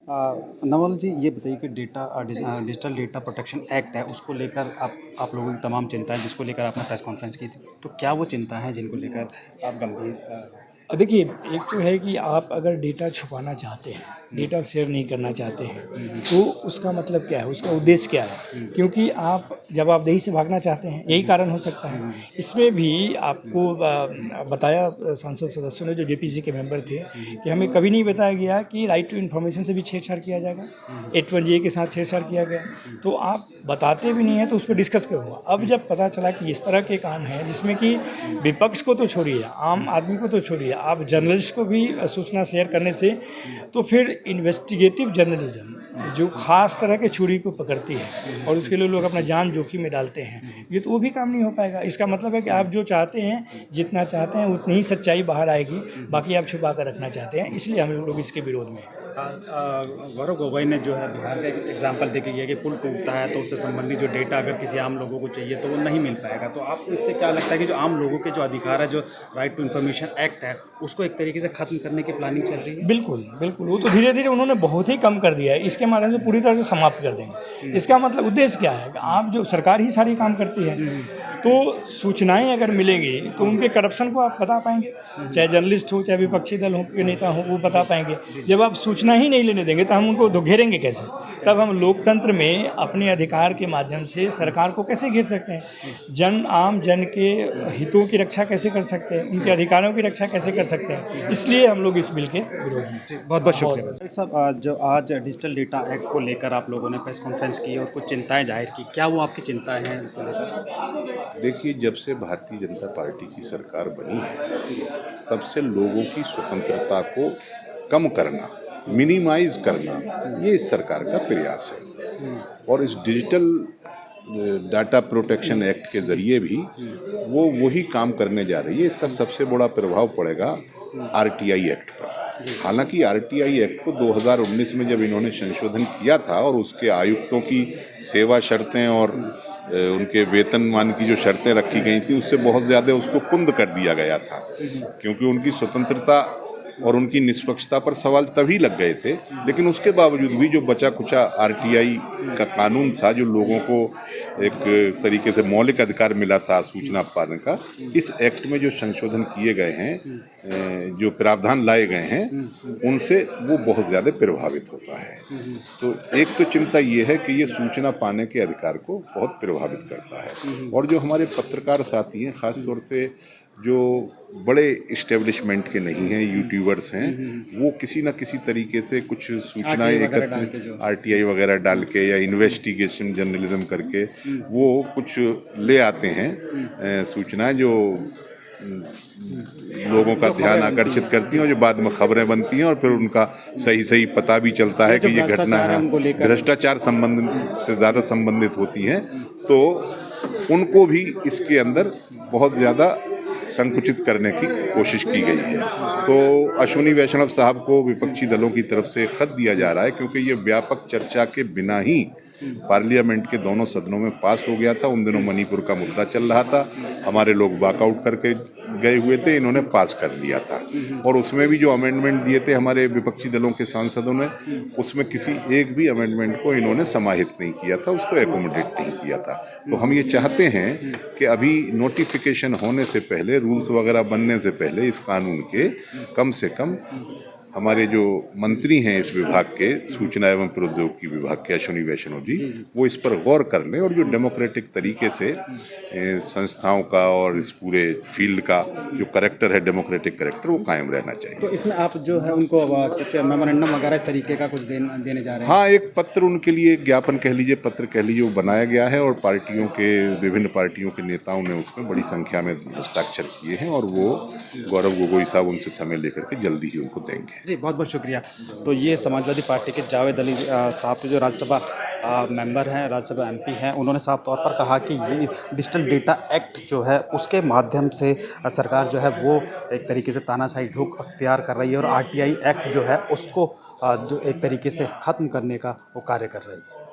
नवल जी, ये बताइए कि डिजिटल डेटा प्रोटेक्शन एक्ट है, उसको लेकर आप लोगों की तमाम चिंताएं, जिसको लेकर आपने प्रेस कॉन्फ्रेंस की थी, तो क्या वो चिंता है जिनको लेकर आप गंभीर देखिए, एक तो है कि आप अगर डेटा छुपाना चाहते हैं, हम्म, डेटा शेयर नहीं करना चाहते हैं, हम्म, तो उसका मतलब क्या है, उसका उद्देश्य क्या है? हम्म, क्योंकि आप जवाबदेही से भागना चाहते हैं, यही हम्म, कारण हो सकता है। हम्म, इसमें भी हम्म, आपको बताया सांसद सदस्यों ने, जो जेपीसी के मेंबर थे, हम्म, कि हमें कभी नहीं बताया गया कि राइट टू इन्फॉर्मेशन से भी छेड़छाड़ किया जाएगा, हम्म, 820 के साथ छेड़छाड़ किया गया। तो आप बताते भी नहीं हैं, तो उस पर डिस्कस क्यों हुआ? अब जब पता चला कि इस तरह के काम हैं, जिसमें कि विपक्ष को तो छोड़िए, आम आदमी को तो छोड़िए, आप जर्नलिस्ट को भी सूचना शेयर करने से, तो फिर इन्वेस्टिगेटिव जर्नलिज्म जो खास तरह के चोरी को पकड़ती है और उसके लिए लोग अपना जान जोखिम में डालते हैं, ये तो वो भी काम नहीं हो पाएगा। इसका मतलब है कि आप जो चाहते हैं, जितना चाहते हैं उतनी ही सच्चाई बाहर आएगी, बाकी आप छुपा कर रखना चाहते हैं, इसलिए हम लोग इसके विरोध में हैं। गौरव गोगोई ने जो है बिहार का एक एग्जाम्पल देके गया कि पुल टूटता है तो उससे संबंधित जो डेटा अगर किसी आम लोगों को चाहिए तो वो नहीं मिल पाएगा, तो आपको इससे क्या लगता है कि जो आम लोगों के जो अधिकार है, जो राइट टू इन्फॉर्मेशन एक्ट है, उसको एक तरीके से खत्म करने की प्लानिंग चल रही है? बिल्कुल, बिल्कुल, वो तो धीरे-धीरे उन्होंने बहुत ही कम कर दिया है, इसके माध्यम से पूरी तरह से समाप्त कर देंगे। इसका मतलब उद्देश्य क्या है कि आप जो सरकार ही सारी काम करती है, तो सूचनाएँ अगर मिलेंगी, तो उनके करप्शन को आप बता पाएँगे, चाहे जर्नलिस्ट हो, चाहे विपक्षी दल हो के नेता हों, वो बता पाएँगे। जब आप सूचना ही नहीं लेने देंगे, तो हम उनको तो घेरेंगे कैसे? तब हम लोकतंत्र में अपने अधिकार के माध्यम से सरकार को कैसे घेर सकते हैं? आम जन के हितों की रक्षा कैसे कर सकते हैं? उनके अधिकारों की रक्षा कैसे कर सकते हैं? इसलिए हम लोग इस बिल के विरोध में जी, हैं। बहुत बहुत शुक्रिया भाई साहब। जो आज डिजिटल डेटा एक्ट को लेकर आप लोगों ने प्रेस कॉन्फ्रेंस की और कुछ चिंताएं जाहिर की, क्या वो आपकी चिंताएं हैं इनको लेकर? देखिए, जब से भारतीय जनता पार्टी की सरकार बनी है, तब से लोगों की स्वतंत्रता को कम करना, मिनिमाइज़ करना, ये इस सरकार का प्रयास है। और इस डिजिटल डाटा प्रोटेक्शन एक्ट के ज़रिए भी वो वही काम करने जा रही है। इसका सबसे बड़ा प्रभाव पड़ेगा आरटीआई एक्ट पर। हालांकि आरटीआई एक्ट को 2019 में जब इन्होंने संशोधन किया था और उसके आयुक्तों की सेवा शर्तें और उनके वेतनमान की जो शर्तें रखी गई थी, उससे बहुत ज़्यादा उसको कुंद कर दिया गया था, क्योंकि उनकी स्वतंत्रता और उनकी निष्पक्षता पर सवाल तभी लग गए थे। लेकिन उसके बावजूद भी जो बचा कुचा आरटीआई का कानून था, जो लोगों को एक तरीके से मौलिक अधिकार मिला था सूचना पाने का, इस एक्ट में जो संशोधन किए गए हैं, जो प्रावधान लाए गए हैं, उनसे वो बहुत ज़्यादा प्रभावित होता है। तो एक तो चिंता ये है कि ये सूचना पाने के अधिकार को बहुत प्रभावित करता है। और जो हमारे पत्रकार साथी हैं, ख़ास तौर से जो बड़े इस्टेब्लिशमेंट के नहीं हैं, यूट्यूबर्स हैं, वो किसी न किसी तरीके से कुछ सूचनाएं एकत्र आरटीआई वगैरह डाल के या इन्वेस्टिगेशन जर्नलिज्म करके वो कुछ ले आते हैं सूचनाएं, जो लोगों का ध्यान आकर्षित करती हैं और जो बाद में खबरें बनती हैं और फिर उनका सही सही पता भी चलता है कि ये घटना है भ्रष्टाचार संबंध से ज़्यादा संबंधित होती हैं, तो उनको भी इसके अंदर बहुत ज़्यादा संकुचित करने की कोशिश की गई है। तो अश्विनी वैष्णव साहब को विपक्षी दलों की तरफ से खत दिया जा रहा है, क्योंकि ये व्यापक चर्चा के बिना ही पार्लियामेंट के दोनों सदनों में पास हो गया था। उन दिनों मणिपुर का मुद्दा चल रहा था, हमारे लोग वॉकआउट करके गए हुए थे, इन्होंने पास कर लिया था। और उसमें भी जो अमेंडमेंट दिए थे हमारे विपक्षी दलों के सांसदों ने, उसमें किसी एक भी अमेंडमेंट को इन्होंने समाहित नहीं किया था, उसको एकोमोडेट नहीं किया था। तो हम ये चाहते हैं कि अभी नोटिफिकेशन होने से पहले, रूल्स वगैरह बनने से पहले, इस कानून के कम से कम हमारे जो मंत्री हैं इस विभाग के, सूचना एवं प्रौद्योगिकी विभाग के, अश्विनी वैष्णव जी, वो इस पर गौर कर लें और जो डेमोक्रेटिक तरीके से संस्थाओं का और इस पूरे फील्ड का जो करेक्टर है, डेमोक्रेटिक करेक्टर, वो कायम रहना चाहिए। तो इसमें आप जो है उनको कुछ मेमोरेंडम वगैरह इस तरीके का कुछ देने जा रहे हैं? हाँ, एक पत्र उनके लिए, एक ज्ञापन कह लीजिए, पत्र कह लीजिए, वो बनाया गया है और पार्टियों के, विभिन्न पार्टियों के नेताओं ने उसमें बड़ी संख्या में हस्ताक्षर किए हैं और वो गौरव गोगोई साहब उनसे समय लेकर के जल्दी ही उनको देंगे। जी, बहुत बहुत शुक्रिया। तो ये समाजवादी पार्टी के जावेद अली साहब जो राज्यसभा मेंबर हैं, राज्यसभा एमपी हैं, उन्होंने साफ तौर पर कहा कि ये डिजिटल डेटा एक्ट जो है उसके माध्यम से सरकार जो है वो एक तरीके से तानाशाही रुख अख्तियार कर रही है और आरटीआई एक्ट जो है उसको जो एक तरीके से ख़त्म करने का वो कार्य कर रही है।